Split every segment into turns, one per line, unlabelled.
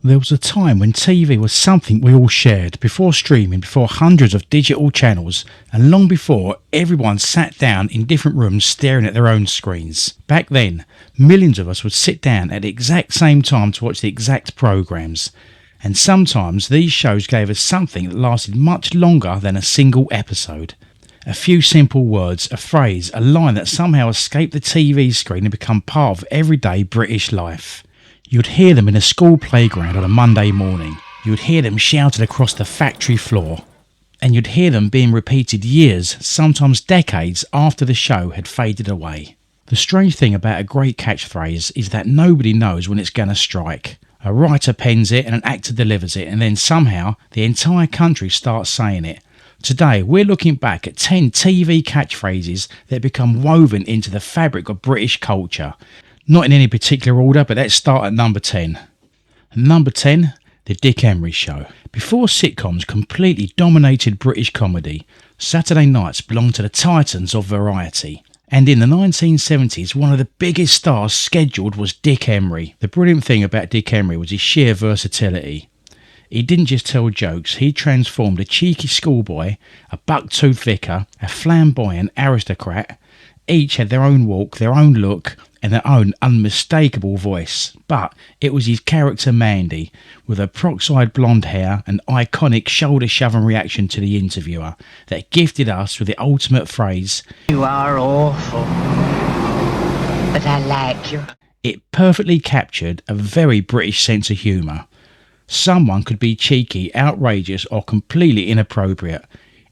There was a time when TV was something we all shared, before streaming, before hundreds of digital channels, and long before everyone sat down in different rooms staring at their own screens. Back then, millions of us would sit down at the exact same time to watch the exact programmes, and sometimes these shows gave us something that lasted much longer than a single episode. A few simple words, a phrase, a line that somehow escaped the TV screen and become part of everyday British life. You'd hear them in a school playground on a Monday morning. You'd hear them shouted across the factory floor. And you'd hear them being repeated years, sometimes decades, after the show had faded away. The strange thing about a great catchphrase is that nobody knows when it's going to strike. A writer pens it and an actor delivers it, and then somehow the entire country starts saying it. Today, we're looking back at 10 TV catchphrases that become woven into the fabric of British culture. Not in any particular order, but let's start at number 10. Number 10, The Dick Emery Show. Before sitcoms completely dominated British comedy, Saturday nights belonged to the titans of variety. And in the 1970s, one of the biggest stars scheduled was Dick Emery. The brilliant thing about Dick Emery was his sheer versatility. He didn't just tell jokes, he transformed a cheeky schoolboy, a buck-toothed vicar, a flamboyant aristocrat. Each had their own walk, their own look, and their own unmistakable voice. But it was his character Mandy, with her peroxide blonde hair and iconic shoulder-shoving reaction to the interviewer, that gifted us with the ultimate phrase,
"You are awful, but I like you."
It perfectly captured a very British sense of humour. Someone could be cheeky, outrageous, or completely inappropriate,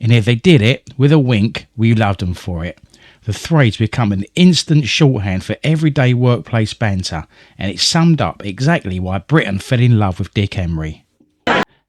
and if they did it with a wink, we loved them for it. The phrase became an instant shorthand for everyday workplace banter, and it summed up exactly why Britain fell in love with Dick Emery.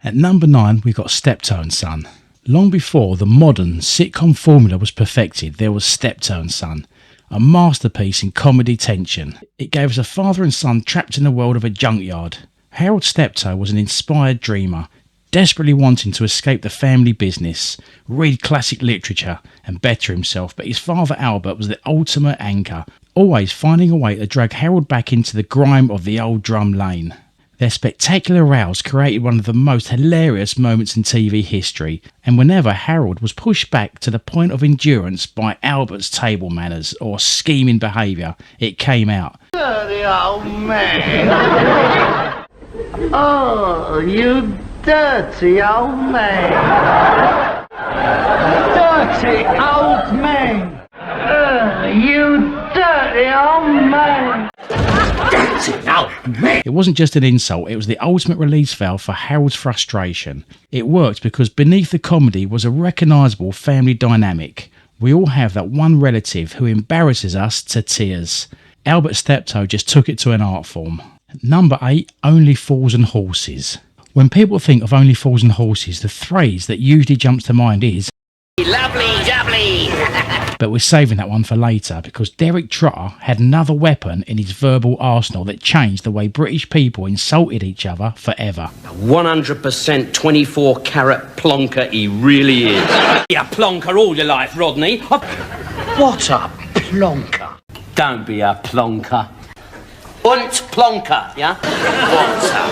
At number 9, we've got Steptoe and Son. Long before the modern sitcom formula was perfected, there was Steptoe and Son, a masterpiece in comedy tension. It gave us a father and son trapped in the world of a junkyard. Harold Steptoe was an inspired dreamer, desperately wanting to escape the family business, read classic literature and better himself, but his father Albert was the ultimate anchor, always finding a way to drag Harold back into the grime of the old drum lane. Their spectacular rows created one of the most hilarious moments in TV history, and whenever Harold was pushed back to the point of endurance by Albert's table manners or scheming behaviour, it came out.
Dirty old man! Oh, you dirty old man! Dirty old man! You dirty old man! Dirty old man!
It wasn't just an insult, it was the ultimate release valve for Harold's frustration. It worked because beneath the comedy was a recognisable family dynamic. We all have that one relative who embarrasses us to tears. Albert Steptoe just took it to an art form. Number 8, Only Fools and Horses. When people think of Only Fools and Horses, the phrase that usually jumps to mind is
Lovely jubbly.
but we're saving that one for later because Derek Trotter had another weapon in his verbal arsenal that changed the way British people insulted each other forever.
100% 24-carat plonker he really is. You're a plonker all your life, Rodney.
What a plonker!
Don't be a plonker. Und plonker, yeah? What a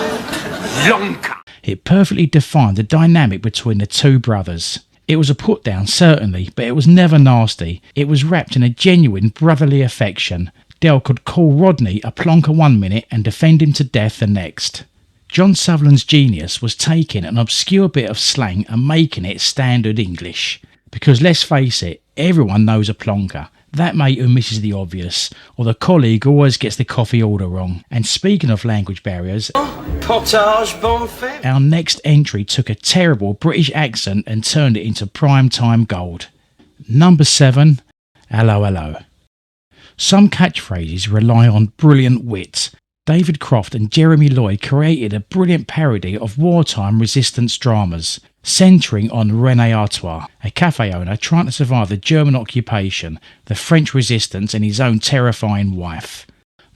plonker.
It perfectly defined the dynamic between the two brothers. It was a put down, certainly, but it was never nasty. It was wrapped in a genuine brotherly affection. Del could call Rodney a plonker one minute and defend him to death the next. John Sutherland's genius was taking an obscure bit of slang and making it standard English. Because let's face it, everyone knows a plonker. That mate who misses the obvious, or the colleague who always gets the coffee order wrong. And speaking of language barriers,
Potage bonfait.
our next entry took a terrible British accent and turned it into prime-time gold. Number 7, Allo, Allo. Some catchphrases rely on brilliant wit. David Croft and Jeremy Lloyd created a brilliant parody of wartime resistance dramas, centering on René Artois, a cafe owner trying to survive the German occupation, the French resistance and his own terrifying wife.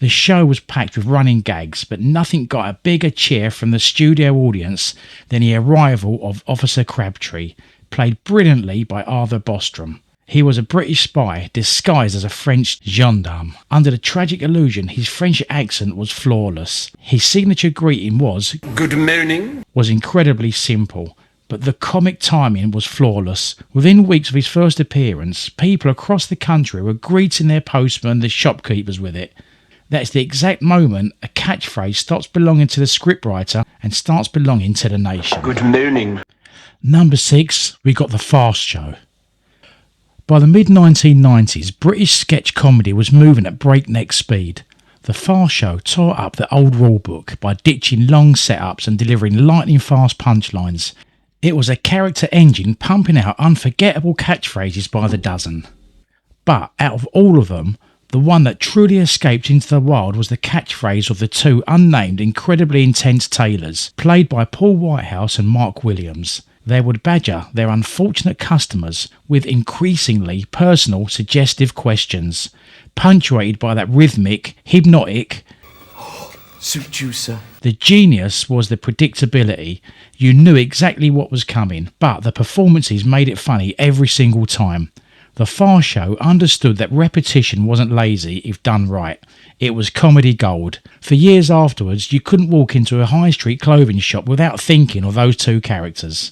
The show was packed with running gags, but nothing got a bigger cheer from the studio audience than the arrival of Officer Crabtree, played brilliantly by Arthur Bostrom. He was a British spy disguised as a French gendarme. Under the tragic illusion his French accent was flawless. His signature greeting was
"Good morning."
Was incredibly simple, but the comic timing was flawless. Within weeks of his first appearance, people across the country were greeting their postmen and the shopkeepers with it. That's the exact moment a catchphrase stops belonging to the scriptwriter and starts belonging to the nation.
Good morning.
Number 6, we got The Fast Show. By the mid-1990s, British sketch comedy was moving at breakneck speed. The Fast Show tore up the old rulebook by ditching long setups and delivering lightning-fast punchlines. It was a character engine pumping out unforgettable catchphrases by the dozen. But out of all of them, the one that truly escaped into the wild was the catchphrase of the two unnamed, incredibly intense tailors, played by Paul Whitehouse and Mark Williams. They would badger their unfortunate customers with increasingly personal, suggestive questions, punctuated by that rhythmic, hypnotic
Suit you, sir.
The genius was the predictability. You knew exactly what was coming, but the performances made it funny every single time. The Fast Show understood that repetition wasn't lazy if done right. It was comedy gold. For years afterwards, you couldn't walk into a high street clothing shop without thinking of those two characters.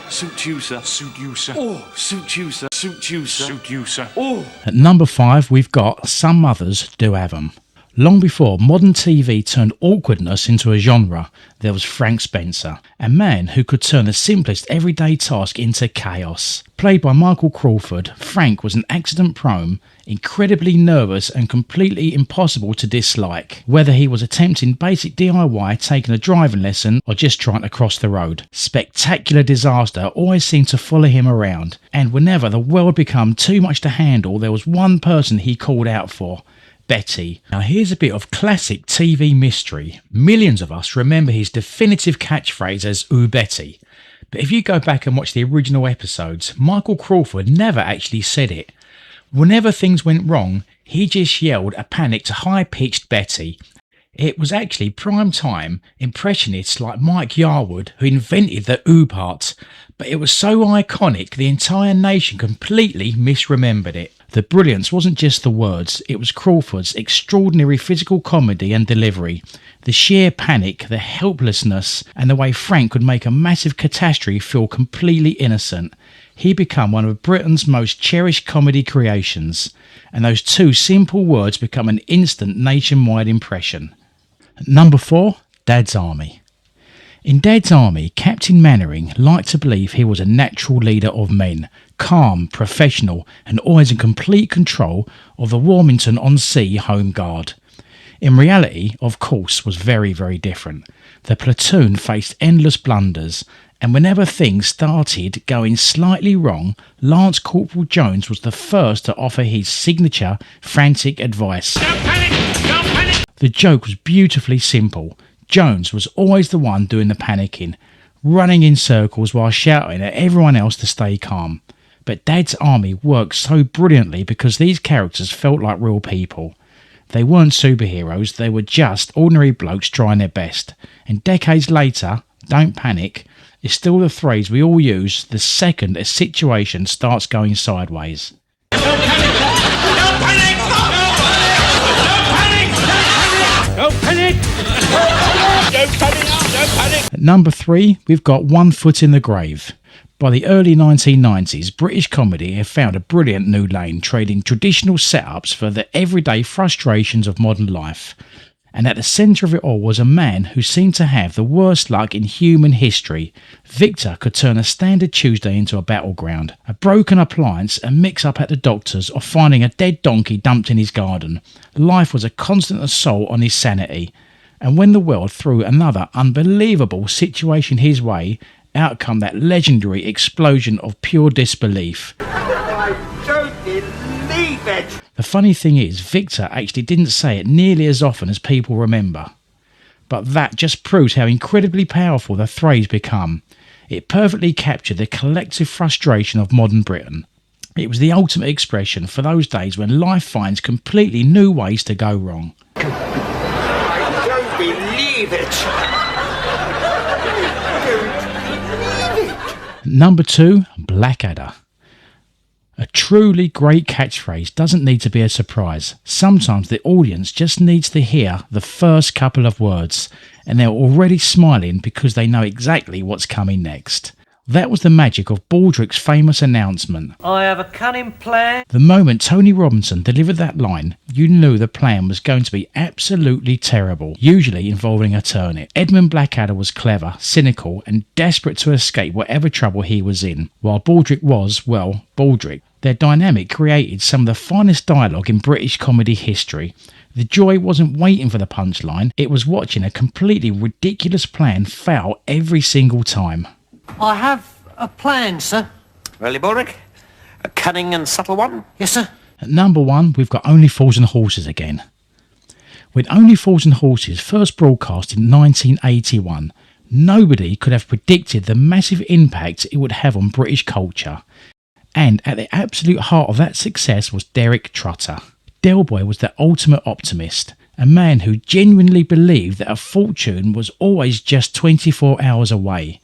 Suit you, sir. Suit you, sir. Oh, suit you, sir. Suit you, sir. Suit you, sir. Oh.
At number 5, we've got Some Mothers Do Ave Em. Long before modern TV turned awkwardness into a genre, there was Frank Spencer, a man who could turn the simplest everyday task into chaos. Played by Michael Crawford, Frank was an accident-prone, incredibly nervous and completely impossible to dislike, whether he was attempting basic DIY, taking a driving lesson, or just trying to cross the road. Spectacular disaster always seemed to follow him around, and whenever the world became too much to handle, there was one person he called out for: Betty. Now here's a bit of classic TV mystery. Millions of us remember his definitive catchphrase as "Ooh Betty." But if you go back and watch the original episodes, Michael Crawford never actually said it. Whenever things went wrong, he just yelled a panicked, high-pitched Betty. It was actually prime-time impressionists like Mike Yarwood who invented the "ooh" part, but it was so iconic the entire nation completely misremembered it. The brilliance wasn't just the words, it was Crawford's extraordinary physical comedy and delivery. The sheer panic, the helplessness, and the way Frank could make a massive catastrophe feel completely innocent. He became one of Britain's most cherished comedy creations, and those two simple words become an instant nationwide impression. Number 4, Dad's Army. In Dad's Army, Captain Mannering liked to believe he was a natural leader of men, calm, professional, and always in complete control of the Warmington-on-Sea Home Guard. In reality, of course, was very, very different. The platoon faced endless blunders, and whenever things started going slightly wrong, Lance Corporal Jones was the first to offer his signature frantic advice.
Don't panic! Don't panic!
The joke was beautifully simple. Jones was always the one doing the panicking, running in circles while shouting at everyone else to stay calm. But Dad's Army worked so brilliantly because these characters felt like real people. They weren't superheroes, they were just ordinary blokes trying their best. And decades later, "don't panic" is still the phrase we all use the second a situation starts going sideways.
Don't panic! Don't panic! Don't panic! Don't panic! Don't panic!
At number 3, we've got One Foot in the Grave. By the early 1990s, British comedy had found a brilliant new lane, trading traditional setups for the everyday frustrations of modern life. And at the centre of it all was a man who seemed to have the worst luck in human history. Victor could turn a standard Tuesday into a battleground, a broken appliance, a mix-up at the doctor's, or finding a dead donkey dumped in his garden. Life was a constant assault on his sanity. And when the world threw another unbelievable situation his way, out come that legendary explosion of pure disbelief.
I don't believe it!
The funny thing is, Victor actually didn't say it nearly as often as people remember. But that just proves how incredibly powerful the phrase become. It perfectly captured the collective frustration of modern Britain. It was the ultimate expression for those days when life finds completely new ways to go wrong.
I don't believe it!
Number 2, Blackadder. A truly great catchphrase doesn't need to be a surprise. Sometimes the audience just needs to hear the first couple of words, and they're already smiling because they know exactly what's coming next. That was the magic of Baldrick's famous announcement.
I have a cunning plan.
The moment Tony Robinson delivered that line, you knew the plan was going to be absolutely terrible, usually involving a turnip. Edmund Blackadder was clever, cynical, and desperate to escape whatever trouble he was in, while Baldrick was, well, Baldrick. Their dynamic created some of the finest dialogue in British comedy history. The joy wasn't waiting for the punchline, it was watching a completely ridiculous plan fail every single time.
I have a plan, sir.
Really, Baldrick? A cunning and subtle one?
Yes, sir.
At number 1, we've got Only Fools and Horses again. When Only Fools and Horses first broadcast in 1981, nobody could have predicted the massive impact it would have on British culture. And at the absolute heart of that success was Derek Trotter. Del Boy was the ultimate optimist, a man who genuinely believed that a fortune was always just 24 hours away.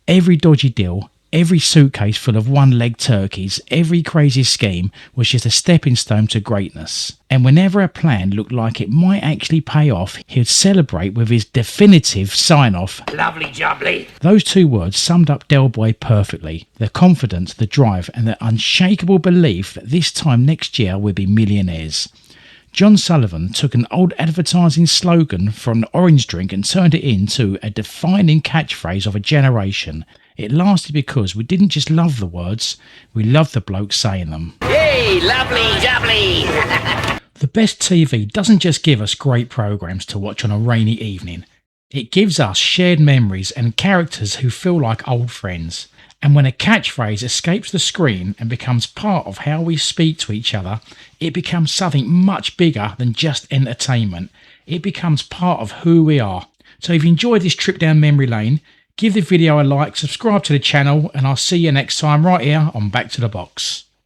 Every dodgy deal, every suitcase full of one-legged turkeys, every crazy scheme was just a stepping stone to greatness. And whenever a plan looked like it might actually pay off, he'd celebrate with his definitive sign-off.
Lovely jubbly.
Those 2 words summed up Del Boy perfectly. The confidence, the drive, and the unshakable belief that this time next year we'll be millionaires. John Sullivan took an old advertising slogan from an orange drink and turned it into a defining catchphrase of a generation. It lasted because we didn't just love the words, we loved the bloke saying them.
Hey, lovely jubbly.
The best TV doesn't just give us great programmes to watch on a rainy evening. It gives us shared memories and characters who feel like old friends. And when a catchphrase escapes the screen and becomes part of how we speak to each other, it becomes something much bigger than just entertainment. It becomes part of who we are. So if you enjoyed this trip down memory lane, give the video a like, subscribe to the channel, and I'll see you next time right here on Back to the Box.